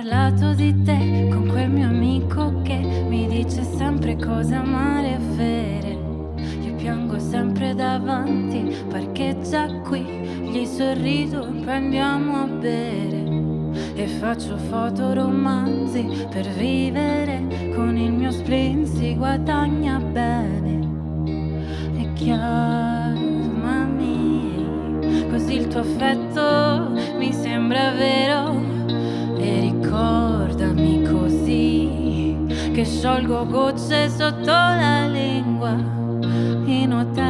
parlato di te con quel mio amico che mi dice sempre cose amare e vere. Io piango sempre davanti, parcheggia qui, gli sorrido e poi andiamo a bere. E faccio foto romanzi per vivere, con il mio spleen si guadagna bene. E chiamami, così il tuo affetto mi sembra vero. E ricordami così, che sciolgo gocce sotto la lingua in hotel.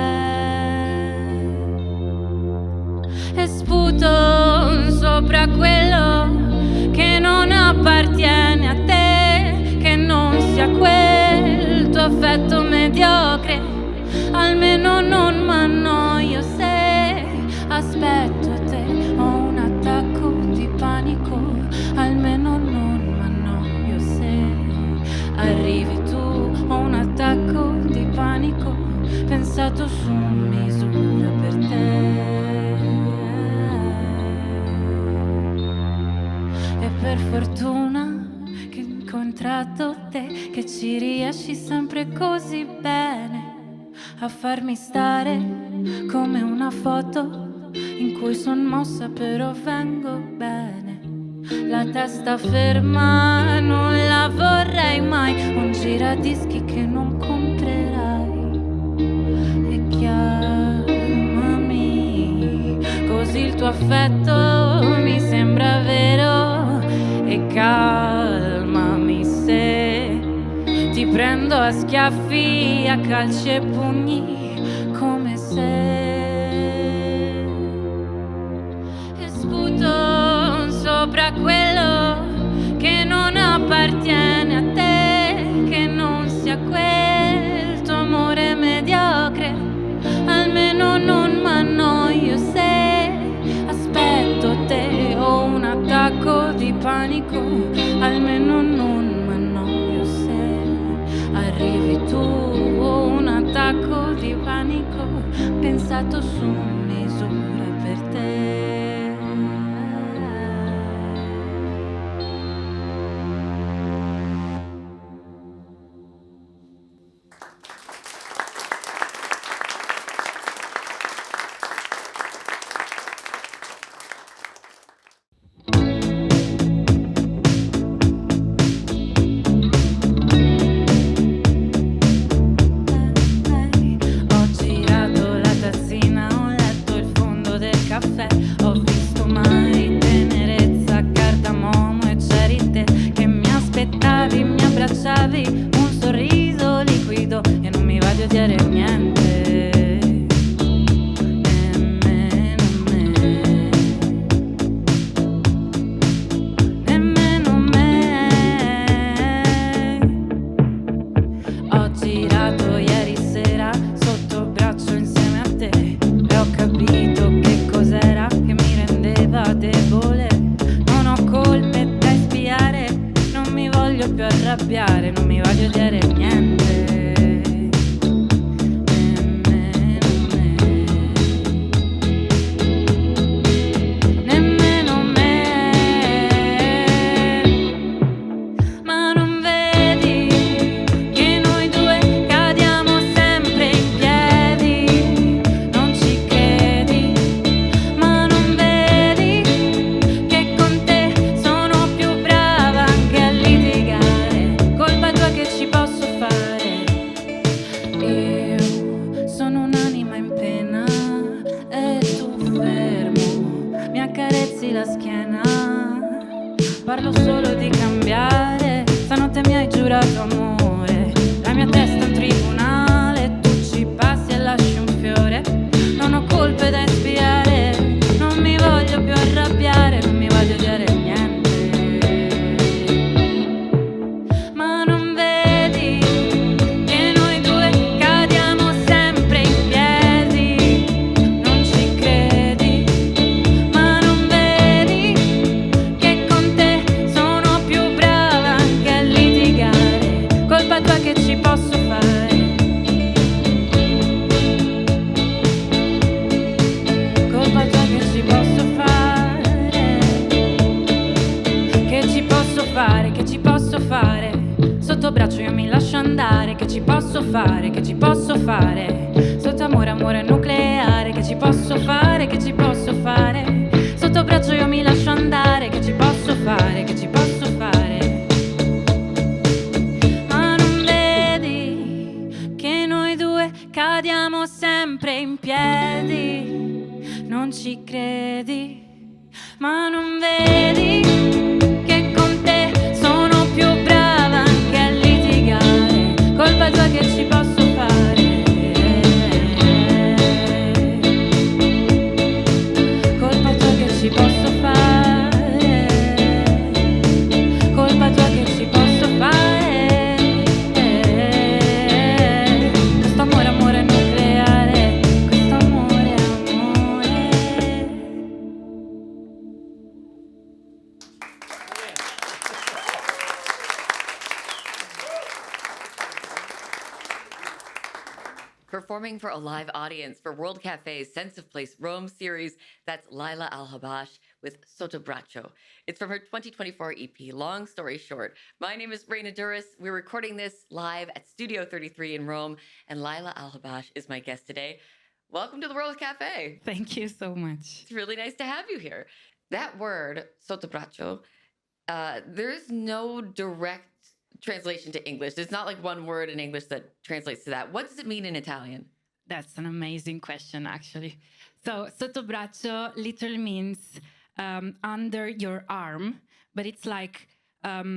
E sputo sopra quello che non appartiene a te, che non sia quel tuo affetto mediocre. Almeno non m'annoio se aspetto te. Ho un attacco di panico, almeno non m'annoio se arrivi tu. Ho un attacco di panico, pensato su misura per te. E per fortuna che ho incontrato te, che ci riesci sempre così bene a farmi stare come una foto in cui son mossa però vengo bene. La testa ferma non la vorrei mai, un giradischi che non comprerai. E chiamami, così il tuo affetto mi sembra vero. E calmami se ti prendo a schiaffi, a calci e pugni, come se. E sputo sopra quello che non appartiene a te, che non sia quel tuo amore mediocre. Almeno non m'annoio se aspetto te. Ho un attacco di panico, almeno non m'annoio se arrivi tu. Ho un attacco di panico, pensato su misura per te. Ho visto mai tenerezza, cardamomo e c'eri te che mi aspettavi, mi abbracciavi, un sorriso liquido e non mi va di odiare niente. Nemmeno me. Ho girato ieri sera sotto braccio insieme a te e ho capito che cos'era che mi rendeva debole. Non ho colpe da espiare, non mi voglio più arrabbiare, non mi voglio odiare niente. Nemmeno me. Ma non vedi che noi due cadiamo sempre in piedi? Non ci credi? Ma non vedi che con te sono più brava anche a litigare? Colpa tua che ci posso fare? fare, che ci posso fare? Sotto braccio io mi lascio andare, che ci posso fare, che ci posso fare? Sotto amore, amore nucleare, che ci posso fare, che ci posso fare? Sotto braccio io mi lascio andare, che ci posso fare, che ci posso fare? Ma non vedi che noi due cadiamo sempre in piedi? Non ci credi? Ma non vedi che con te sono più brava anche a litigare? Colpa tua che ci posso fare? Colpa tua che ci posso fare? Colpa tua che ci posso fare? Questo amore, amore nucleare, questo amore, amore. Performing for a live audience for World Cafe's Sense of Place Rome series, that's Laila al Habash with Sotto Braccio. It's from her 2024 EP, Long Story Short. My name is Raina Douris. We're recording this live at Studio 33 in Rome, and Laila al Habash is my guest today. Welcome to the World Cafe. Thank you so much. It's really nice to have you here. That word, Sotto Braccio, there's no direct translation to English. There's not like one word in English that translates to that. What does it mean in Italian? That's an amazing question, actually. So, sotto braccio literally means under your arm, but it's like a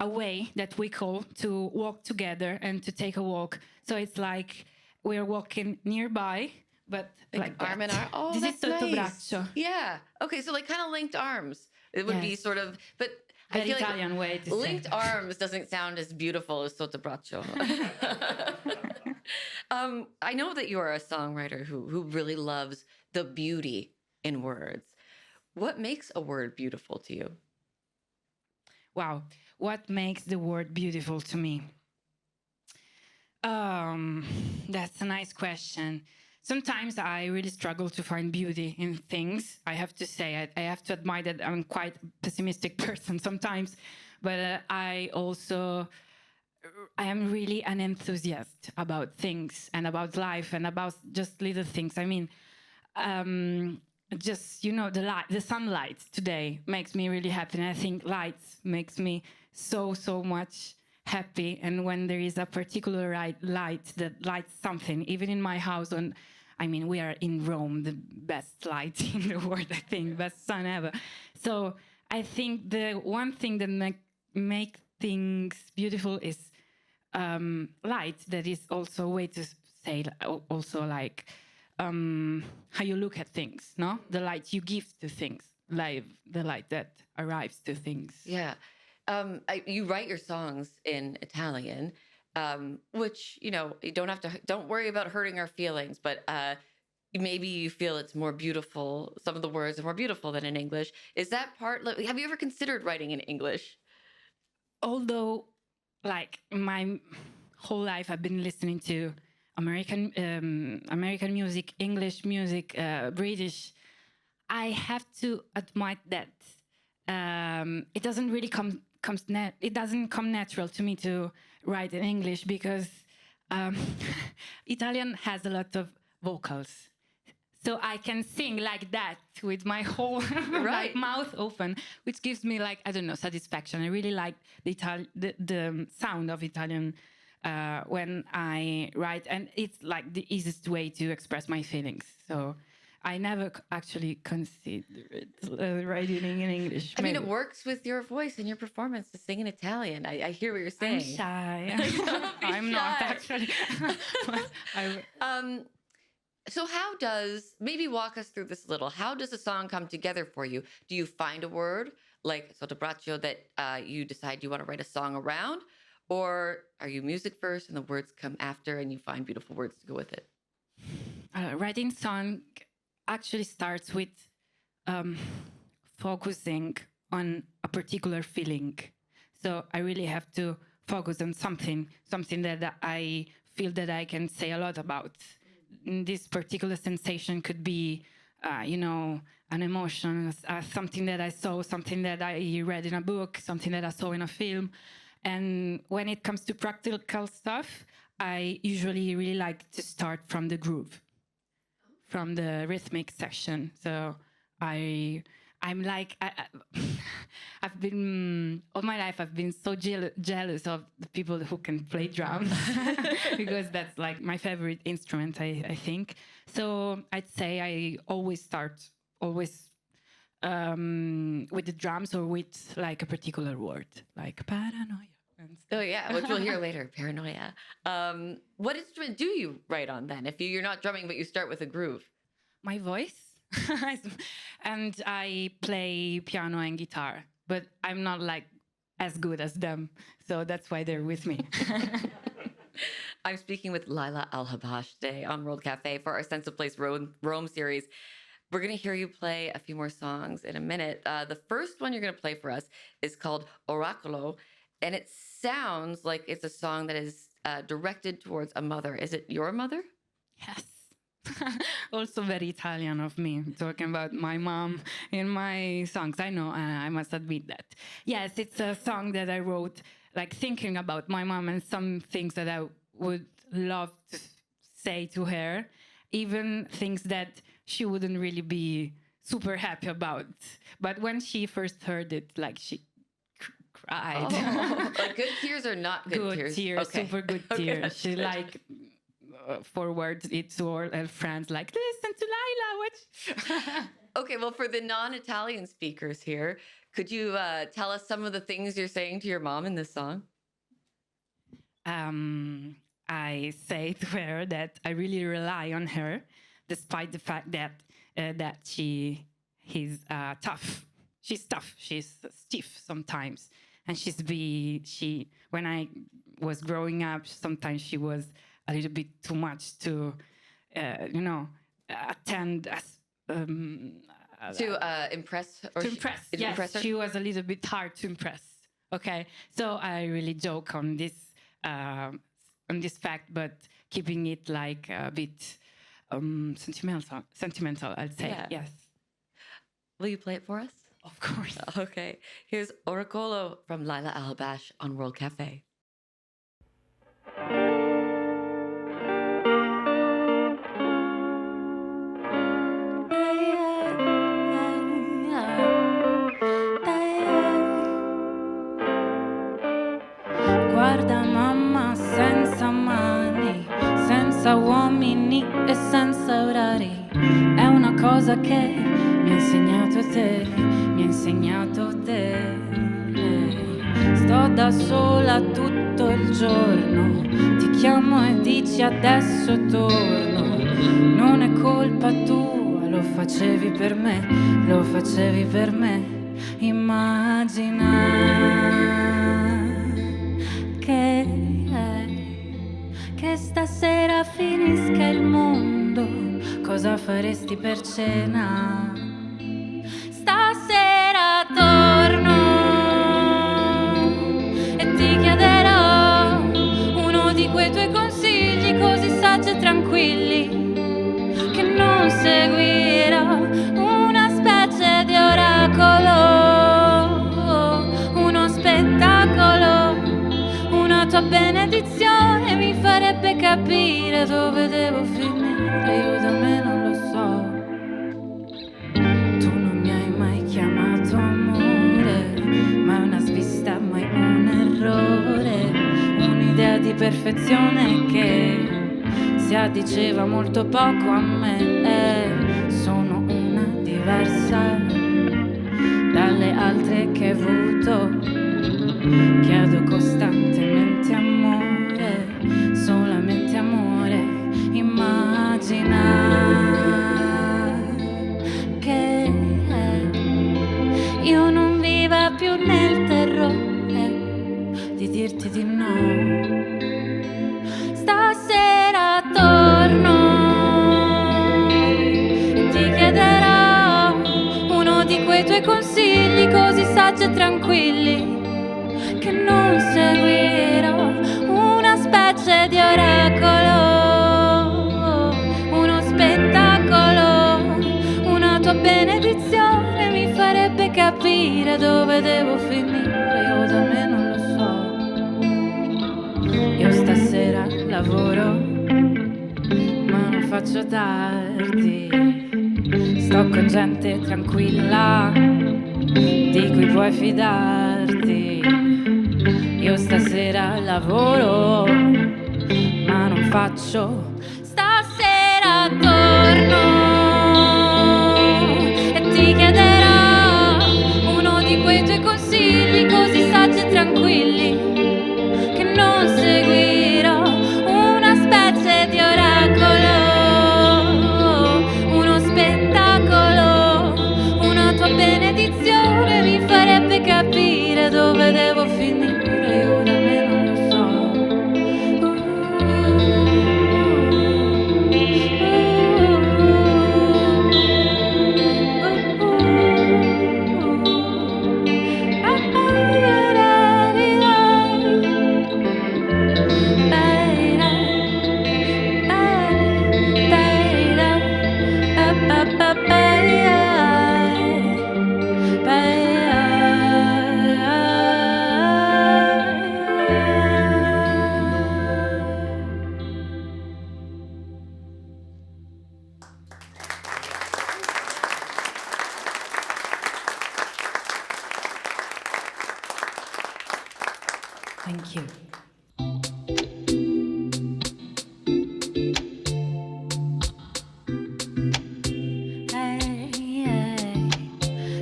way that we call to walk together and to take a walk. So it's like we're walking nearby, but like arm in arm. Oh, this that's is sotto nice. braccio. Yeah. Okay, so like kind of linked arms. It would be Yes. sort of, but I Very feel Italian way like to say. linked arms doesn't sound as beautiful as sotto braccio. I know that you are a songwriter who really loves the beauty in words. What makes a word beautiful to you? Wow, what makes the word beautiful to me? That's a nice question. Sometimes I really struggle to find beauty in things. I have to say, I have to admit that I'm quite a pessimistic person sometimes, but I am really an enthusiast about things and about life and about just little things. I mean, just, you know, the sunlight today makes me really happy. And I think light makes me so much happy. And when there is a particular light that lights something, even in my house, I mean, we are in Rome, the best light in the world, I think, best sun ever. So I think the one thing that make things beautiful is light. That is also a way to say also like how you look at things, no? The light you give to things, like the light that arrives to things. Yeah. You write your songs in Italian, which, you know, you don't worry about hurting our feelings, but maybe you feel it's more beautiful. Some of the words are more beautiful than in English. Is that part, have you ever considered writing in English? Although, like, my whole life I've been listening to American music, English music, British, I have to admit that it doesn't really come natural to me to write in English because Italian has a lot of vocals. So I can sing like that with my whole like, mouth open, which gives me like, I don't know, satisfaction. I really like the sound of Italian when I write, and it's like the easiest way to express my feelings. So I never actually considered writing in English. I mean, it works with your voice and your performance to sing in Italian. I hear what you're saying. I'm shy. I'm not actually. So how does, maybe walk us through this a little, how does a song come together for you? Do you find a word like sotto braccio that you decide you want to write a song around? Or are you music first and the words come after and you find beautiful words to go with it? Writing song actually starts with focusing on a particular feeling. So I really have to focus on something that I feel that I can say a lot about. This particular sensation could be an emotion, something that I saw, something that I read in a book, something that I saw in a film. And when it comes to practical stuff, I usually really like to start from the groove, from the rhythmic section. So I'm like, I've been, all my life, I've been so jealous of the people who can play drums because that's like my favorite instrument, I think. So I'd say I always start with the drums or with like a particular word, like paranoia. Oh, yeah, which we'll hear later, paranoia. What instrument do you write on then? If you're not drumming, but you start with a groove? My voice. And I play piano and guitar, but I'm not like as good as them. So that's why they're with me. I'm speaking with Laila al Habash today on World Cafe for our Sense of Place Rome series. We're going to hear you play a few more songs in a minute. The first one you're going to play for us is called Oracolo, and it sounds like it's a song that is directed towards a mother. Is it your mother? Yes. Also very Italian of me, talking about my mom in my songs. I know, I must admit that. Yes, it's a song that I wrote, like thinking about my mom and some things that I would love to say to her, even things that she wouldn't really be super happy about. But when she first heard it, like she cried. Oh, like good tears or not good tears? Good tears, Okay. super good Okay, tears. that's She good. like forward it to all her friends, like, listen to Laila, what? Okay, well, for the non-Italian speakers here, could you tell us some of the things you're saying to your mom in this song? I say to her that I really rely on her, despite the fact that she's tough. She's tough. She's stiff sometimes, and when I was growing up, sometimes she was a little bit too much to, attend as. To impress or To impress, yes, impress her? she was a little bit hard to impress. Okay, so I really joke on this fact, but keeping it like a bit sentimental, I'd say. Yeah. Yes. Will you play it for us? Of course. Okay, here's Oracolo from Laila al Habash on World Cafe. Guarda mamma senza mani, senza uomini e senza orari. È una cosa che mi ha insegnato te, mi ha insegnato te. Sto da sola tutto il giorno, ti chiamo e dici adesso torno. Non è colpa tua, lo facevi per me, lo facevi per me. Immagina che stasera finisca il mondo, cosa faresti per cena? Stasera torno e ti chiederò uno di quei tuoi consigli così saggi e tranquilli, che non seguirò una specie di oracolo, uno spettacolo, una tua benedizione mi farebbe capire dove devo finire, io da me non lo so. Tu non mi hai mai chiamato amore, ma è una svista, mai un errore, un'idea di perfezione che si addiceva molto poco a me. Sono una diversa dalle altre che ho avuto. Chiedo costantemente amore, solamente amore. Immagina che io non viva più nel terrore di dirti di no. Stasera torno e ti chiederò uno di quei tuoi consigli così saggi e tranquilli, che non seguirò una specie di oracolo, uno spettacolo, capire dove devo finire, io da me non lo so. Io stasera lavoro, ma non faccio tardi. Sto con gente tranquilla, di cui puoi fidarti. Io stasera lavoro, ma non faccio. Stasera torno e ti chiederò uno di quei tuoi consigli così saggi e tranquilli che non seguirò, una specie di oracolo, uno spettacolo, una tua benedizione mi farebbe capire dove devo finire, io da me non lo so. Thank you.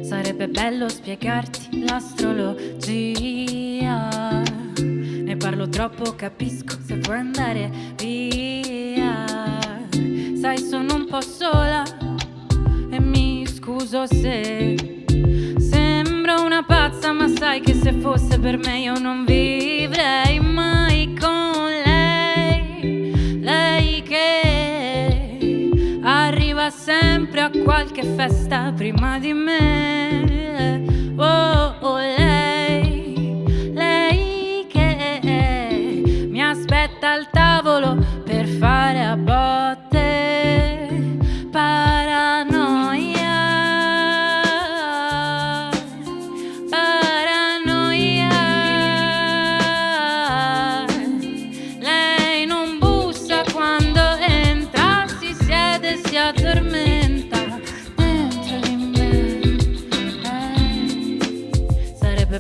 Sarebbe bello spiegarti l'astrologia. Ne parlo troppo, capisco se vuoi andare via. Sai, sono un po' sola e mi scuso se sembro una pazza, ma sai che se fosse per me io non vivrei mai con lei. Lei che arriva sempre a qualche festa prima di me. Oh, oh, lei che mi aspetta al tavolo per fare a botte.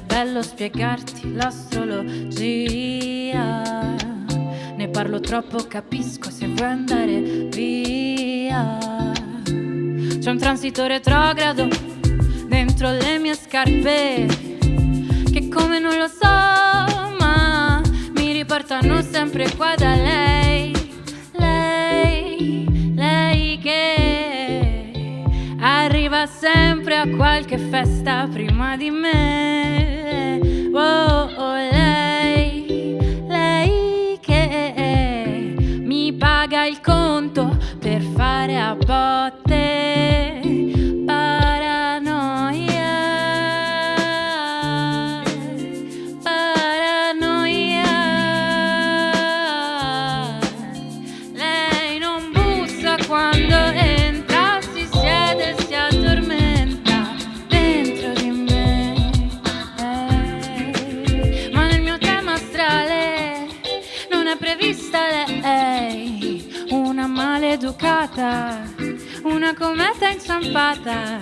Bello spiegarti l'astrologia. Ne parlo troppo, capisco se vuoi andare via. C'è un transito retrogrado dentro le mie scarpe che come non lo so, ma mi riportano sempre qua da lei. Lei che arriva sempre a qualche festa prima di me. Oh, oh, lei che mi paga il conto per fare a botte. Paranoia. Lei non bussa quando entra, si siede e si addormenta dentro di me. Ma nel mio tema astrale non è prevista lei, una maleducata, una cometa inciampata.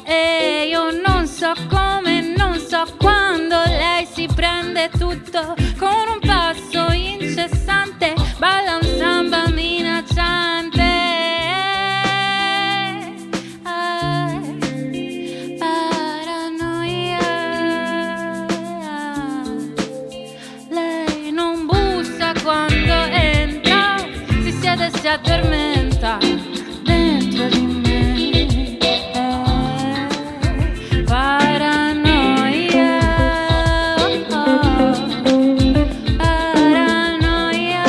E io non so come, non so quando lei si prende tutto con un passo incessante, balla un samba minacciante. Paranoia. Lei non bussa quando entra, si siede e si addormenta dentro di me. Paranoia, paranoia,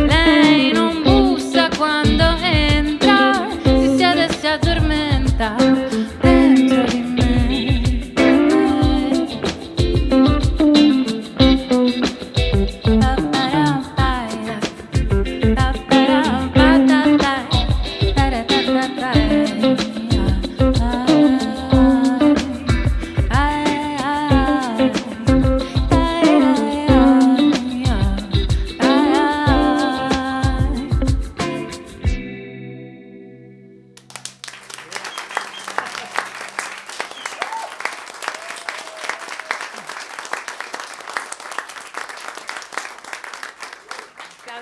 lei non bussa quando entra, si siede e si addormenta dentro di me.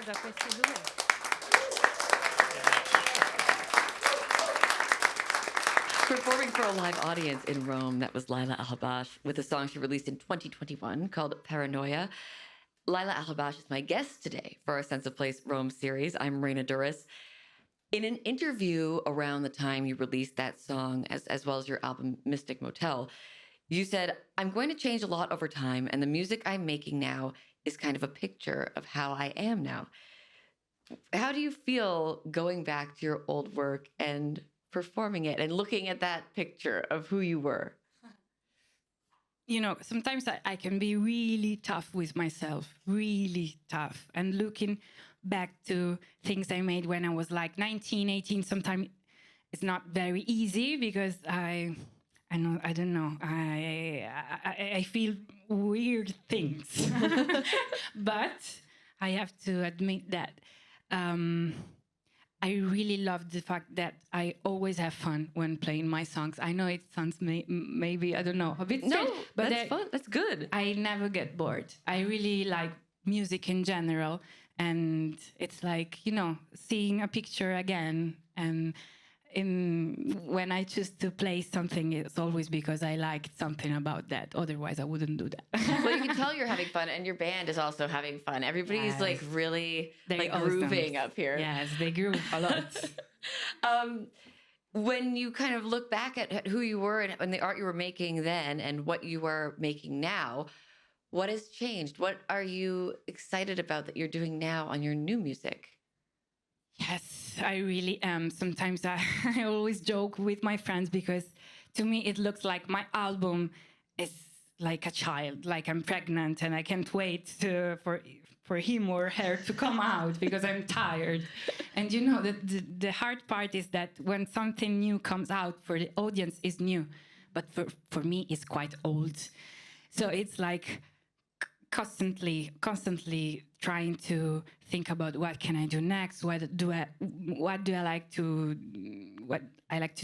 applauso a questi due. Performing for a live audience in Rome, that was Laila al Habash with a song she released in 2021 called Paranoia. Laila al Habash is my guest today for our Sense of Place Rome series. I'm Raina Douris. In an interview around the time you released that song, as well as your album Mystic Motel, you said, "I'm going to change a lot over time, and the music I'm making now is kind of a picture of how I am now." How do you feel going back to your old work and performing it and looking at that picture of who you were? You know, sometimes I can be really tough with myself, really tough. And looking back to things I made when I was like 19, 18, sometimes it's not very easy because I don't know, I feel weird things. But I have to admit that I really love the fact that I always have fun when playing my songs. I know it sounds maybe, I don't know, a bit strange. No, but that's fun. That's good. I never get bored. I really like music in general. And it's like, you know, seeing a picture again. And when I choose to play something, it's always because I liked something about that. Otherwise, I wouldn't do that. Well, you can tell you're having fun, and your band is also having fun. Everybody's like really like grooving up here. Yes, they groove a lot. When you kind of look back at who you were and the art you were making then and what you are making now, what has changed? What are you excited about that you're doing now on your new music? Yes, I really am. Sometimes I always joke with my friends because to me it looks like my album is like a child, like I'm pregnant and I can't wait for him or her to come out because I'm tired. And you know, the hard part is that when something new comes out for the audience is new, but for me it's quite old. So it's like constantly trying to think about what can I do next, what I like to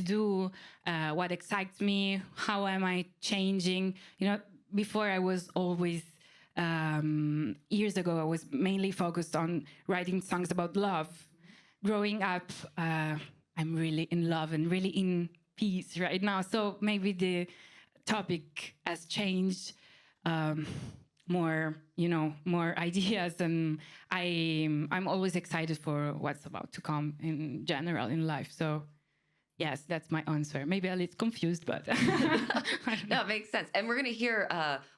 do, what excites me, how am I changing. You know, before I was always years ago I was mainly focused on writing songs about love. Growing up, I'm really in love and really in peace right now, so maybe the topic has changed. More ideas, and I'm always excited for what's about to come in general in life. So yes, that's my answer. Maybe a little confused, but no, it makes sense. And we're going to hear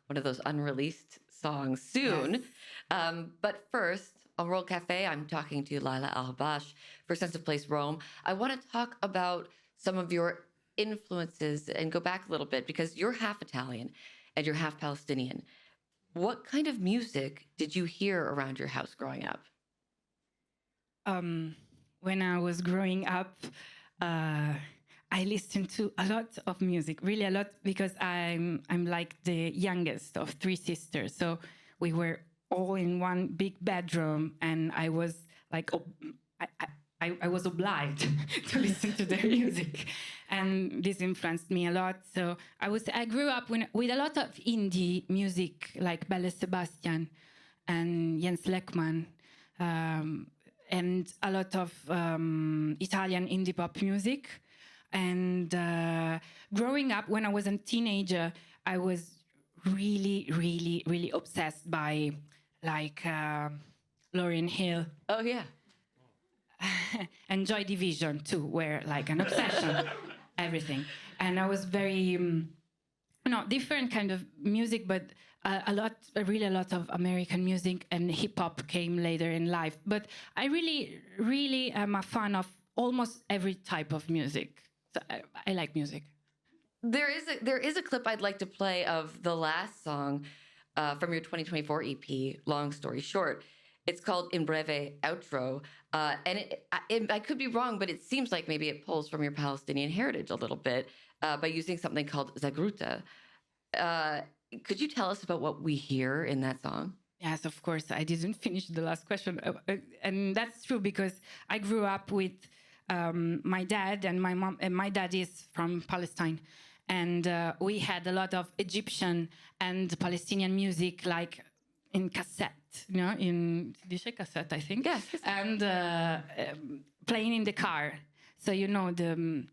one of those unreleased songs soon. Yes. But first, on World Cafe, I'm talking to Laila al Habash for Sense of Place Rome. I want to talk about some of your influences and go back a little bit because you're half Italian and you're half Palestinian. What kind of music did you hear around your house growing up? When I was growing up, I listened to a lot of music, really a lot, because I'm like the youngest of three sisters. So we were all in one big bedroom, and I was like, I was obliged to listen to their music, and this influenced me a lot. So I grew up with a lot of indie music, like Belle Sebastian and Jens Lekman, and a lot of Italian indie pop music. And growing up, when I was a teenager, I was really, really, really obsessed by like Lauryn Hill. Oh yeah. And Joy Division too, were like an obsession, everything. And I was very, different kind of music, but really a lot of American music, and hip hop came later in life. But I really, really am a fan of almost every type of music. So I like music. There is a clip I'd like to play of the last song from your 2024 EP, Long Story Short. It's called In Breve Outro. And I could be wrong, but it seems like maybe it pulls from your Palestinian heritage a little bit by using something called Zagruta. Could you tell us about what we hear in that song? Yes, of course. I didn't finish the last question. And that's true because I grew up with my dad and my mom. And my dad is from Palestine. And we had a lot of Egyptian and Palestinian music, like in cassette, dice cassette, I think. Yes. And playing in the car. So, the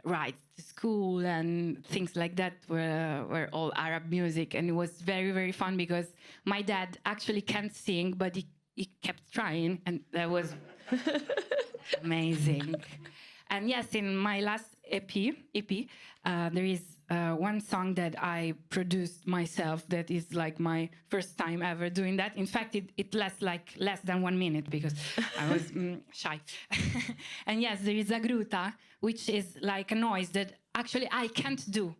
rides to school and things like that were all Arab music. And it was very, very fun because my dad actually can't sing, but he kept trying. And that was amazing. And yes, in my last EP, there is one song that I produced myself that is like my first time ever doing that. In fact, it lasts like less than 1 minute because I was shy. And yes, there is a gruta, which is like a noise that actually I can't do.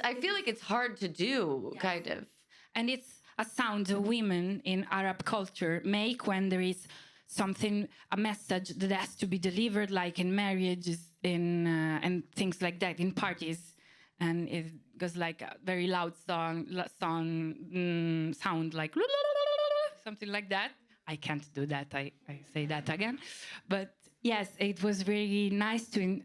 I feel like it's hard to do, yes. Kind of. And it's a sound women in Arab culture make when there is something, a message that has to be delivered, like in marriages, and things like that, in parties. And it goes like a very loud sound like something like that. I can't do that. I say that again. But yes, it was very nice to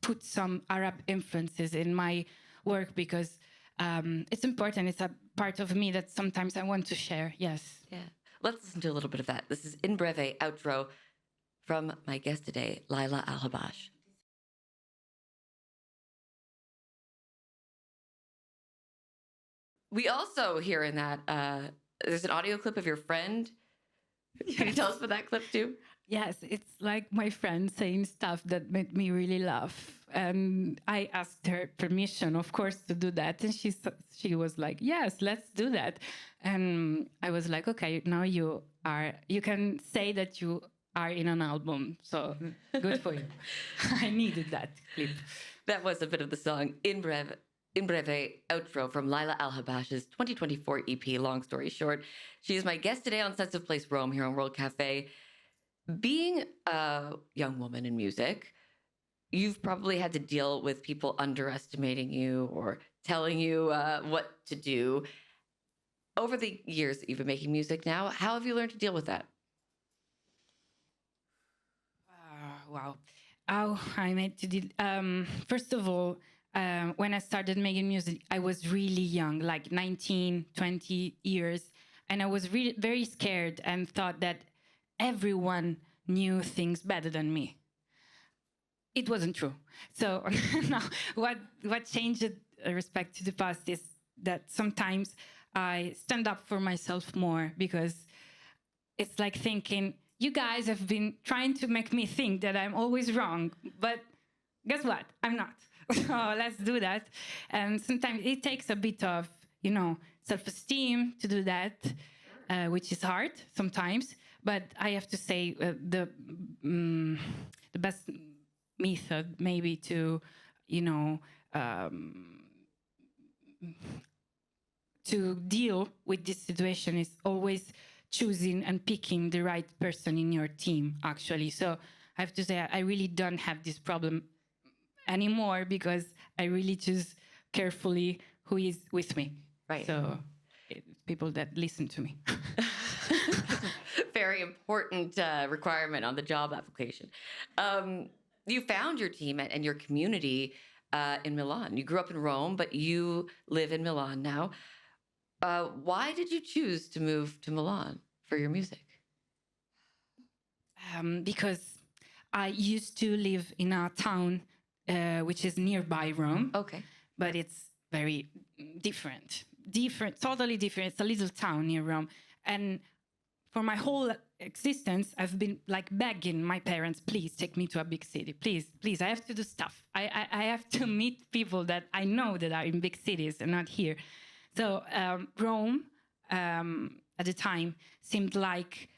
put some Arab influences in my work because it's important. It's a part of me that sometimes I want to share. Yes. Yeah. Let's listen to a little bit of that. This is In Breve outro from my guest today, Laila al Habash. We also hear in that there's an audio clip of your friend. Yes. Can you tell us about that clip too? Yes, it's like my friend saying stuff that made me really laugh. And I asked her permission, of course, to do that. And she was like, yes, let's do that. And I was like, okay, now you can say that you are in an album. So good for you. I needed that clip. That was a bit of the song In Breve outro from Laila al Habash's 2024 EP, Long Story Short. She is my guest today on Sense of Place Rome here on World Cafe. Being a young woman in music, you've probably had to deal with people underestimating you or telling you what to do. Over the years that you've been making music now, how have you learned to deal with that? Wow. How I made to deal. First of all, when I started making music, I was really young, like 19, 20 years. And I was really very scared and thought that everyone knew things better than me. It wasn't true. So now what changed with respect to the past is that sometimes I stand up for myself more because it's like thinking, you guys have been trying to make me think that I'm always wrong, but guess what? I'm not. So let's do that. And sometimes it takes a bit of, self-esteem to do that, which is hard sometimes. But I have to say the best method maybe to, to deal with this situation is always choosing and picking the right person in your team, actually. So I have to say I really don't have this problem anymore because I really choose carefully who is with me. Right. So people that listen to me. Very important requirement on the job application. You found your team and your community in Milan. You grew up in Rome, but you live in Milan now. Why did you choose to move to Milan for your music? Because I used to live in a town which is nearby Rome. Okay. But it's very different, totally different. It's a little town near Rome. And for my whole existence, I've been like begging my parents, please take me to a big city. Please, please, I have to do stuff. I have to meet people that I know that are in big cities and not here. So Rome, at the time, seemed like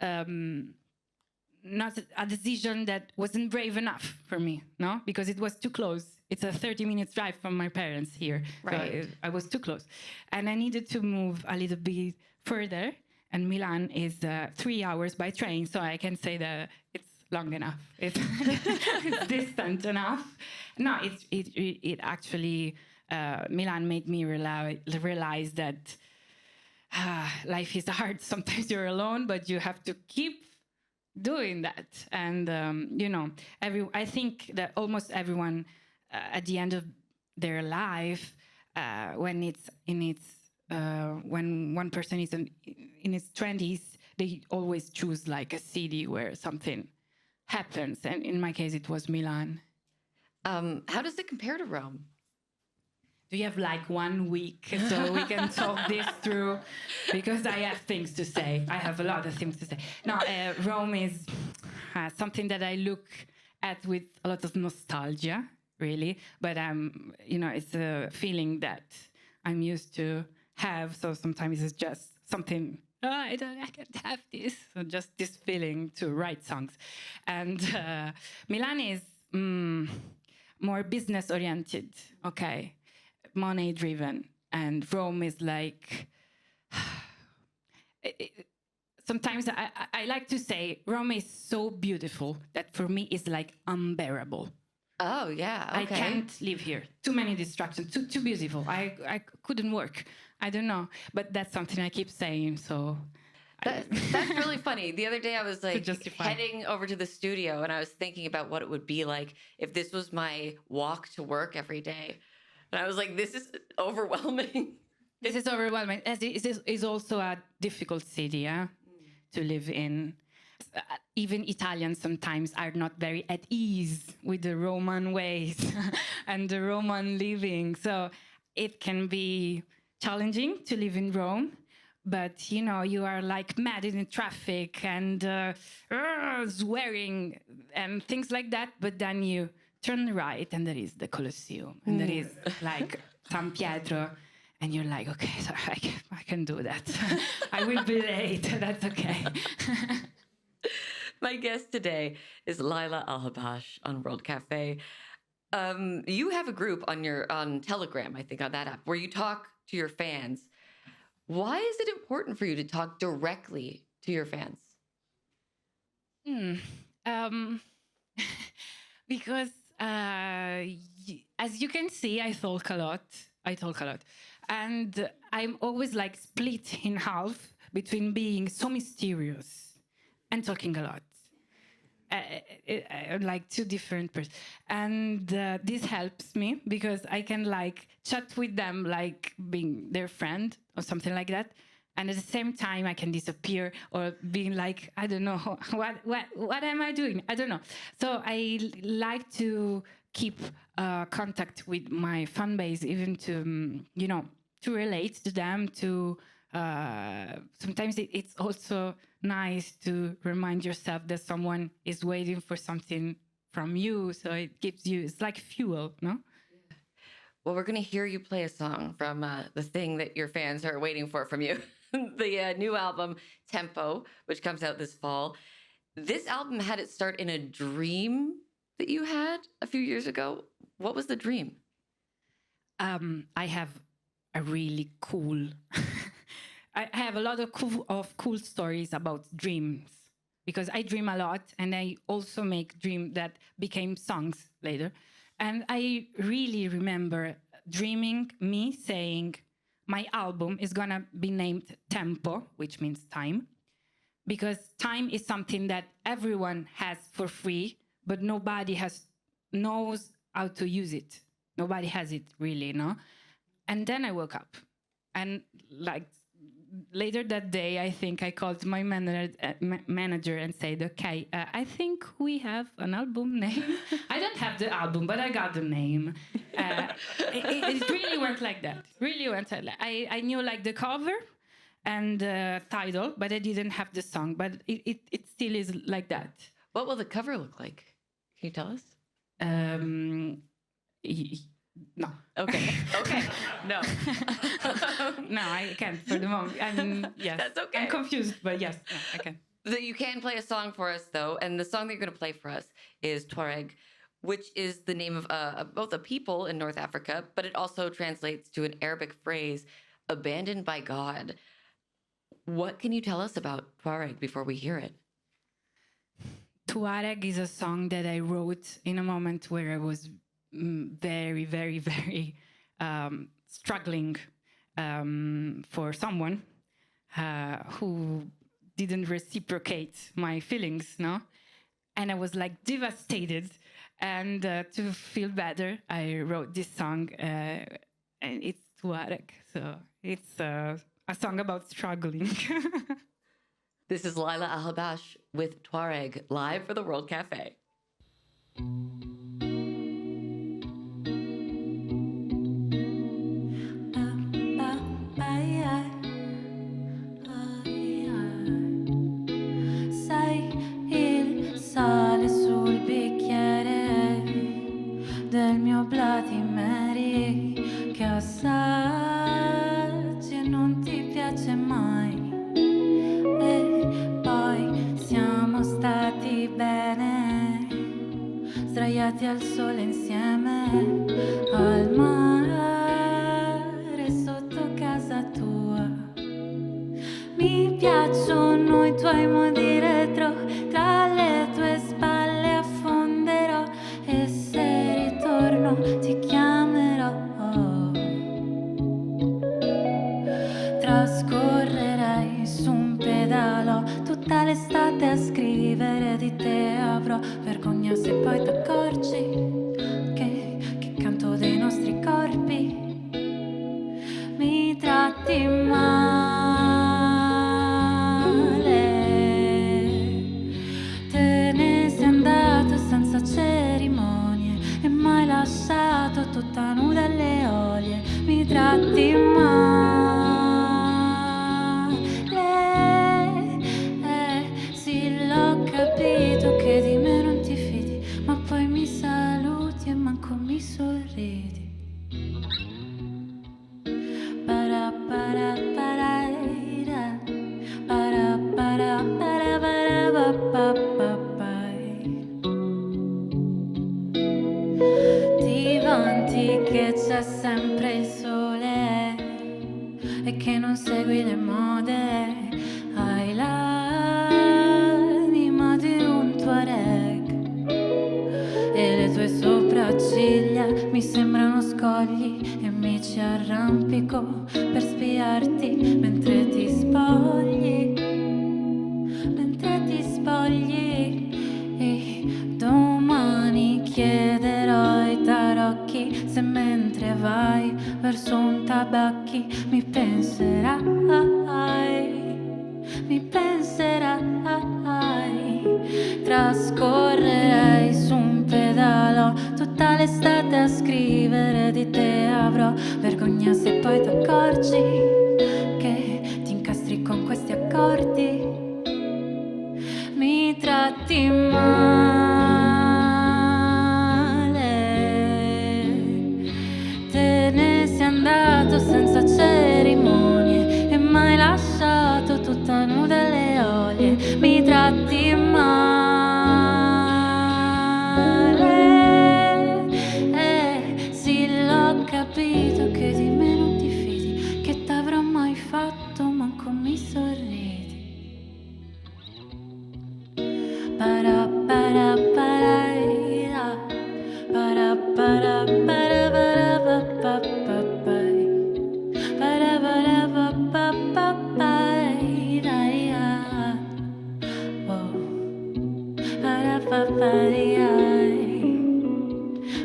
not a decision that wasn't brave enough for me, no? Because it was too close. It's a 30-minute drive from my parents here. Right. So I was too close. And I needed to move a little bit further. And Milan is 3 hours by train. So I can say that it's long enough. It's distant enough. No, it actually, Milan made me realize that life is hard. Sometimes you're alone, but you have to keep doing that. And, I think that almost everyone at the end of their life, when it's in its when one person is in his 20s, they always choose like a city where something happens. And in my case, it was Milan. How does it compare to Rome? Do you have like 1 week so we can talk this through? Because I have things to say. I have a lot of things to say. No, Rome is something that I look at with a lot of nostalgia, really. But it's a feeling that I'm used to have. So sometimes it's just something. I can't have this. So just this feeling to write songs, and Milan is more business oriented. Okay. Money driven, and Rome is like sometimes I like to say Rome is so beautiful that for me it's like unbearable. Oh yeah, okay. I can't live here. Too many distractions. Too beautiful. I couldn't work. I don't know, but that's something I keep saying. So that's really funny. The other day I was like heading over to the studio and I was thinking about what it would be like if this was my walk to work every day. And I was like, this is overwhelming. This is overwhelming. It is also a difficult city to live in. Even Italians sometimes are not very at ease with the Roman ways and the Roman living. So it can be challenging to live in Rome. But, you are like mad in traffic and swearing and things like that. But then you turn right and there is the Colosseum and there is like San Pietro and you're like, okay, so I can do that. I will be late. That's okay. My guest today is Laila al Habash on World Cafe. You have a group on Telegram, I think, on that app, where you talk to your fans. Why is it important for you to talk directly to your fans? Because as you can see, I talk a lot. And I'm always like split in half between being so mysterious and talking a lot. Like two different persons. And this helps me because I can like chat with them like being their friend or something like that. And at the same time, I can disappear or being like, I don't know, what am I doing? I don't know. So I like to keep contact with my fan base, even to, to relate to them, to sometimes it's also nice to remind yourself that someone is waiting for something from you. So it gives you, it's like fuel, no? Well, we're going to hear you play a song from the thing that your fans are waiting for from you. The new album, Tempo, which comes out this fall. This album had its start in a dream that you had a few years ago. What was the dream? I have a really cool... I have a lot of cool stories about dreams because I dream a lot and I also make dreams that became songs later. And I really remember dreaming me saying my album is going to be named Tempo, which means time, because time is something that everyone has for free, but nobody knows how to use it. Nobody has it really, no? And then I woke up and like later that day, I think I called my manager and said, okay, I think we have an album name. I don't have the album, but I got the name. It really went like that. Really went like that. I knew like the cover and the title, but I didn't have the song. But it still is like that. What will the cover look like? Can you tell us? No. Okay. No. No, I can't for the moment. Yes. That's okay. I'm confused, but yes, no, I can. You can play a song for us, though. And the song that you're going to play for us is Tuareg, which is the name of both a people in North Africa, but it also translates to an Arabic phrase, abandoned by God. What can you tell us about Tuareg before we hear it? Tuareg is a song that I wrote in a moment where I was very, very, very struggling for someone who didn't reciprocate my feelings, no? And I was like devastated. And to feel better, I wrote this song. And it Tuareg. So it's a song about struggling. This is Laila al Habash with Tuareg, live for the World Cafe. Sei il sale sul bicchiere del mio Bloody Mary che assaggi e non ti piace mai. E poi siamo stati bene, sdraiati al sole insieme, al mare sotto casa tua. Mi piacciono i tuoi modi retro, tra le tue spalle affonderò e se ritorno ti chiamerò. Trascorrerai su un pedalo tutta l'estate a scrivere di te avrò vergogna se poi t'accorgi che canto dei nostri corpi. Mi tratti male, te ne sei andato senza cerimonie e m'hai lasciato tutta nuda alle olie. Mi tratti male, sì l'ho capito che di me non ti fidi, ma poi mi saluti e manco mi sorridi. Para para para ira, para para para para pa pa pa. Ti vanti che c'è sempre il sole e che non segui le mode. Hai l'anima di un Tuareg e le tue sopracciglia mi sembrano scogli e mi ci arrampico per spiarti mentre ti spogli, e domani chiederò ai tarocchi se mentre vai verso un tabacchi mi penserai, trascorrerei su un pedalo tutta l'estate a scrivere di te avrò vergogna se poi t'accorgi che ti incastri con questi accordi. Mi tratti male, te ne sei andato senza cerimonie e m'hai lasciato tutta nuda alle olie. Mi tratti male, sì l'ho capito che di me non ti fidi, che t'avrò mai fatto manco mi sorridi. Para para para ira, para para para para pa pa pa, para para pa pa pa pa ira ira, oh, para pa pa ira,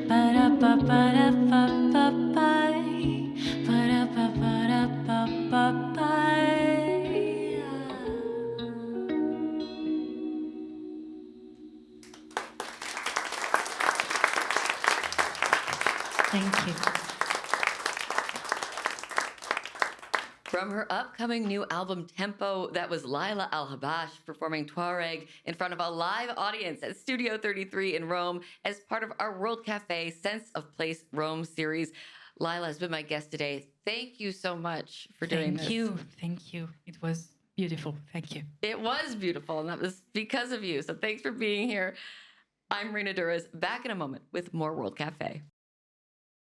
para pa para pa pa pa, para pa para pa pa pa. Thank you. From her upcoming new album Tempo, that was Laila al Habash performing Tuareg in front of a live audience at Studio 33 in Rome as part of our World Cafe Sense of Place Rome series. Laila has been my guest today. Thank you so much for doing this. Thank you. It was beautiful. Thank you. It was beautiful, and that was because of you. So thanks for being here. I'm Raina Douris, back in a moment with more World Cafe.